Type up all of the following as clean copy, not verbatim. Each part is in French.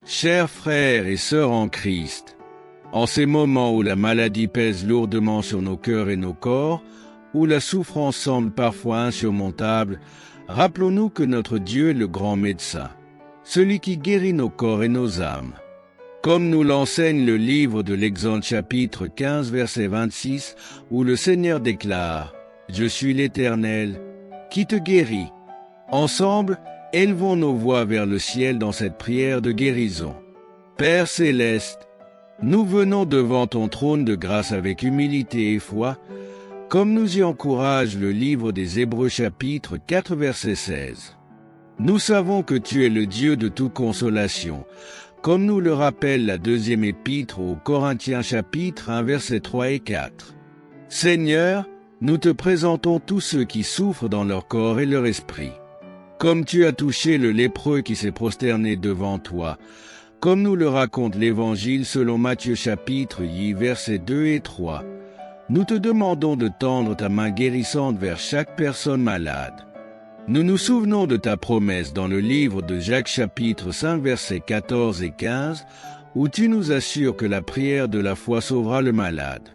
Chers frères et sœurs en Christ, en ces moments où la maladie pèse lourdement sur nos cœurs et nos corps, où la souffrance semble parfois insurmontable, rappelons-nous que notre Dieu est le grand médecin, celui qui guérit nos corps et nos âmes. Comme nous l'enseigne le livre de l'Exode chapitre 15 verset 26, où le Seigneur déclare « Je suis l'Éternel, qui te guérit ». Ensemble, élevons nos voix vers le ciel dans cette prière de guérison. Père céleste, nous venons devant ton trône de grâce avec humilité et foi, comme nous y encourage le livre des Hébreux chapitre 4 verset 16. Nous savons que tu es le Dieu de toute consolation, comme nous le rappelle la deuxième épître aux Corinthiens chapitre 1 verset 3 et 4. Seigneur, nous te présentons tous ceux qui souffrent dans leur corps et leur esprit. Comme tu as touché le lépreux qui s'est prosterné devant toi, comme nous le raconte l'Évangile selon Matthieu chapitre 8 versets 2 et 3, nous te demandons de tendre ta main guérissante vers chaque personne malade. Nous nous souvenons de ta promesse dans le livre de Jacques chapitre 5 versets 14 et 15, où tu nous assures que la prière de la foi sauvera le malade.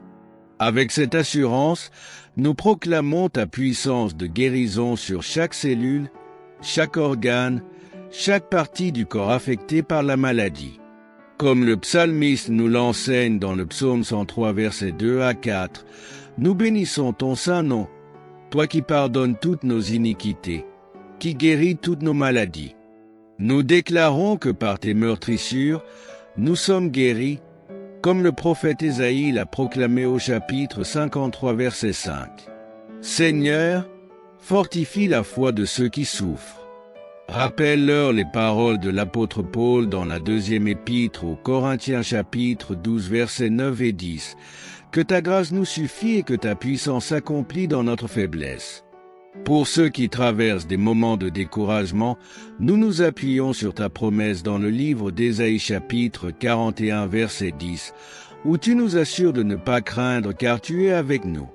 Avec cette assurance, nous proclamons ta puissance de guérison sur chaque cellule, chaque organe, chaque partie du corps affectée par la maladie. Comme le psalmiste nous l'enseigne dans le psaume 103 versets 2 à 4, nous bénissons ton saint nom, toi qui pardonnes toutes nos iniquités, qui guéris toutes nos maladies. Nous déclarons que par tes meurtrissures, nous sommes guéris, comme le prophète Ésaïe l'a proclamé au chapitre 53 verset 5. Seigneur, fortifie la foi de ceux qui souffrent. Rappelle-leur les paroles de l'apôtre Paul dans la deuxième épître aux Corinthiens chapitre 12 versets 9 et 10, que ta grâce nous suffit et que ta puissance s'accomplit dans notre faiblesse. Pour ceux qui traversent des moments de découragement, nous nous appuyons sur ta promesse dans le livre d'Ésaïe chapitre 41 verset 10, où tu nous assures de ne pas craindre car tu es avec nous.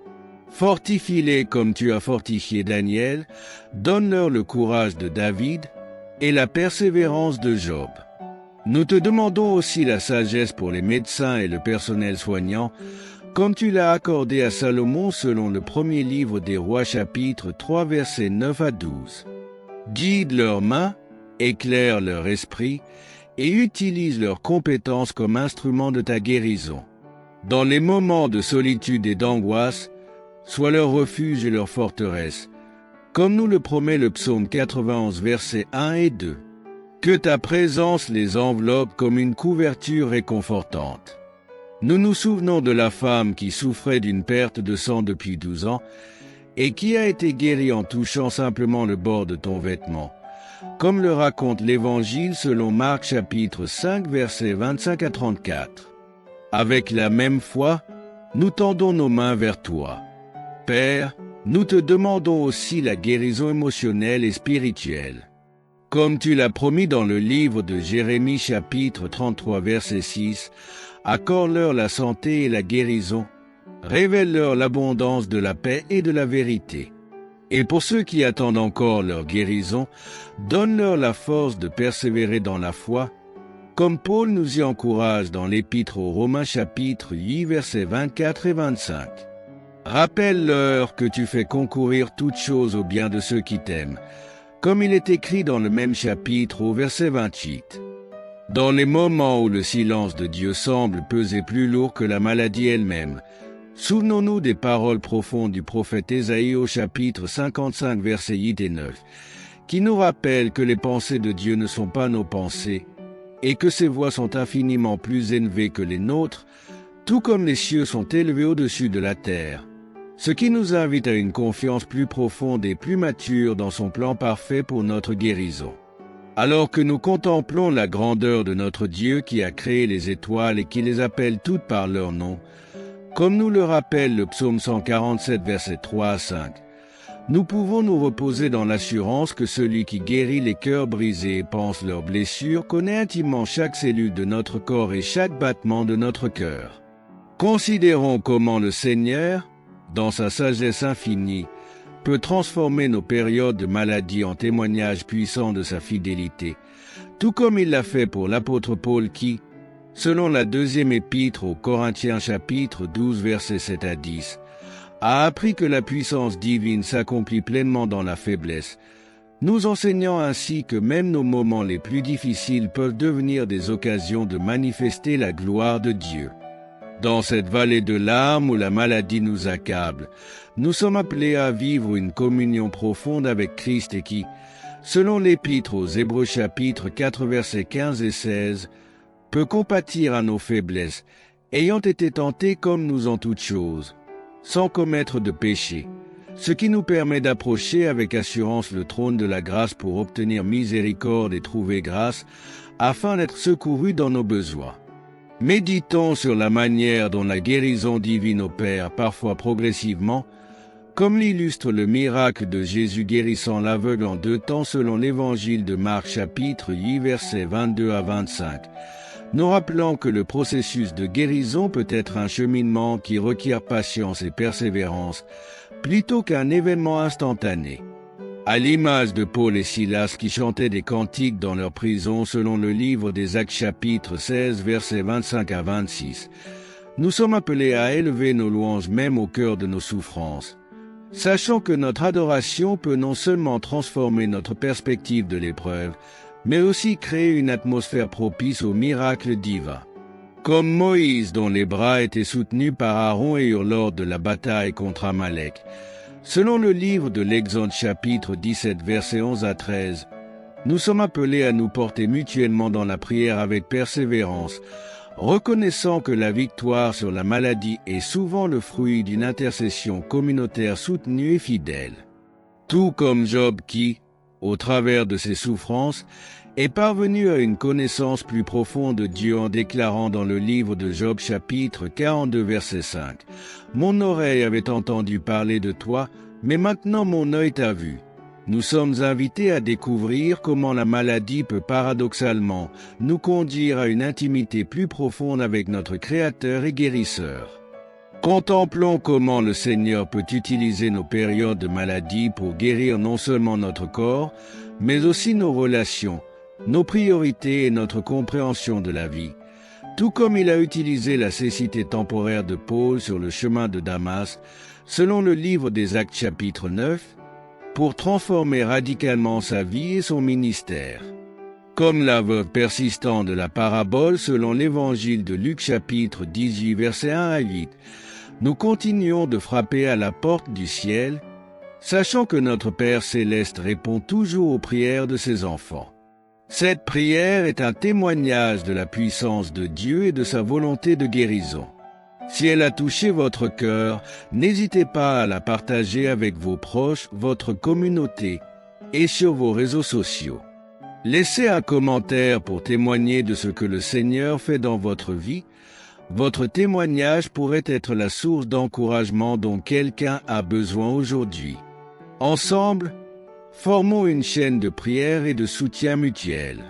Fortifie-les comme tu as fortifié Daniel, donne-leur le courage de David et la persévérance de Job. Nous te demandons aussi la sagesse pour les médecins et le personnel soignant, comme tu l'as accordé à Salomon selon le premier livre des Rois chapitre 3 versets 9 à 12. Guide leurs mains, éclaire leur esprit et utilise leurs compétences comme instruments de ta guérison. Dans les moments de solitude et d'angoisse, sois leur refuge et leur forteresse, comme nous le promet le psaume 91 versets 1 et 2. Que ta présence les enveloppe comme une couverture réconfortante. Nous nous souvenons de la femme qui souffrait d'une perte de sang depuis 12 ans et qui a été guérie en touchant simplement le bord de ton vêtement, comme le raconte l'Évangile selon Marc chapitre 5 versets 25 à 34. Avec la même foi, nous tendons nos mains vers toi. Père, nous te demandons aussi la guérison émotionnelle et spirituelle. Comme tu l'as promis dans le livre de Jérémie chapitre 33 verset 6, accorde-leur la santé et la guérison, révèle-leur l'abondance de la paix et de la vérité. Et pour ceux qui attendent encore leur guérison, donne-leur la force de persévérer dans la foi, comme Paul nous y encourage dans l'épître aux Romains chapitre 8 versets 24 et 25. Rappelle-leur que tu fais concourir toutes choses au bien de ceux qui t'aiment, comme il est écrit dans le même chapitre au verset 28. Dans les moments où le silence de Dieu semble peser plus lourd que la maladie elle-même, souvenons-nous des paroles profondes du prophète Ésaïe au chapitre 55 versets 8 et 9, qui nous rappellent que les pensées de Dieu ne sont pas nos pensées, et que ses voies sont infiniment plus élevées que les nôtres, tout comme les cieux sont élevés au-dessus de la terre. Ce qui nous invite à une confiance plus profonde et plus mature dans son plan parfait pour notre guérison. Alors que nous contemplons la grandeur de notre Dieu qui a créé les étoiles et qui les appelle toutes par leur nom, comme nous le rappelle le psaume 147 versets 3 à 5, nous pouvons nous reposer dans l'assurance que celui qui guérit les cœurs brisés et pense leurs blessures connaît intimement chaque cellule de notre corps et chaque battement de notre cœur. Considérons comment le Seigneur, dans sa sagesse infinie, peut transformer nos périodes de maladie en témoignages puissants de sa fidélité, tout comme il l'a fait pour l'apôtre Paul qui, selon la deuxième épître aux Corinthiens chapitre 12 versets 7 à 10, a appris que la puissance divine s'accomplit pleinement dans la faiblesse, nous enseignant ainsi que même nos moments les plus difficiles peuvent devenir des occasions de manifester la gloire de Dieu. Dans cette vallée de larmes où la maladie nous accable, nous sommes appelés à vivre une communion profonde avec Christ et qui, selon l'épître aux Hébreux chapitre 4 versets 15 et 16, peut compatir à nos faiblesses, ayant été tenté comme nous en toutes choses, sans commettre de péché, ce qui nous permet d'approcher avec assurance le trône de la grâce pour obtenir miséricorde et trouver grâce, afin d'être secourus dans nos besoins. Méditons sur la manière dont la guérison divine opère, parfois progressivement, comme l'illustre le miracle de Jésus guérissant l'aveugle en 2 temps selon l'évangile de Marc chapitre 8 versets 22 à 25. Nous rappelons que le processus de guérison peut être un cheminement qui requiert patience et persévérance, plutôt qu'un événement instantané. À l'image de Paul et Silas qui chantaient des cantiques dans leur prison selon le livre des Actes chapitre 16 versets 25 à 26, nous sommes appelés à élever nos louanges même au cœur de nos souffrances, sachant que notre adoration peut non seulement transformer notre perspective de l'épreuve, mais aussi créer une atmosphère propice au miracle divin. Comme Moïse dont les bras étaient soutenus par Aaron et Hur lors de la bataille contre Amalek, selon le livre de l'Exode chapitre 17 versets 11 à 13, nous sommes appelés à nous porter mutuellement dans la prière avec persévérance, reconnaissant que la victoire sur la maladie est souvent le fruit d'une intercession communautaire soutenue et fidèle. Tout comme Job qui, au travers de ses souffrances, est parvenu à une connaissance plus profonde de Dieu en déclarant dans le livre de Job chapitre 42 verset 5 « Mon oreille avait entendu parler de toi, mais maintenant mon œil t'a vu ». Nous sommes invités à découvrir comment la maladie peut paradoxalement nous conduire à une intimité plus profonde avec notre Créateur et Guérisseur. Contemplons comment le Seigneur peut utiliser nos périodes de maladie pour guérir non seulement notre corps, mais aussi nos relations, nos priorités et notre compréhension de la vie, tout comme il a utilisé la cécité temporaire de Paul sur le chemin de Damas, selon le livre des Actes chapitre 9, pour transformer radicalement sa vie et son ministère. Comme la veuve persistante de la parabole selon l'évangile de Luc chapitre 18 versets 1 à 8, nous continuons de frapper à la porte du ciel, sachant que notre Père céleste répond toujours aux prières de ses enfants. Cette prière est un témoignage de la puissance de Dieu et de sa volonté de guérison. Si elle a touché votre cœur, n'hésitez pas à la partager avec vos proches, votre communauté et sur vos réseaux sociaux. Laissez un commentaire pour témoigner de ce que le Seigneur fait dans votre vie. Votre témoignage pourrait être la source d'encouragement dont quelqu'un a besoin aujourd'hui. Ensemble, formons une chaîne de prière et de soutien mutuel.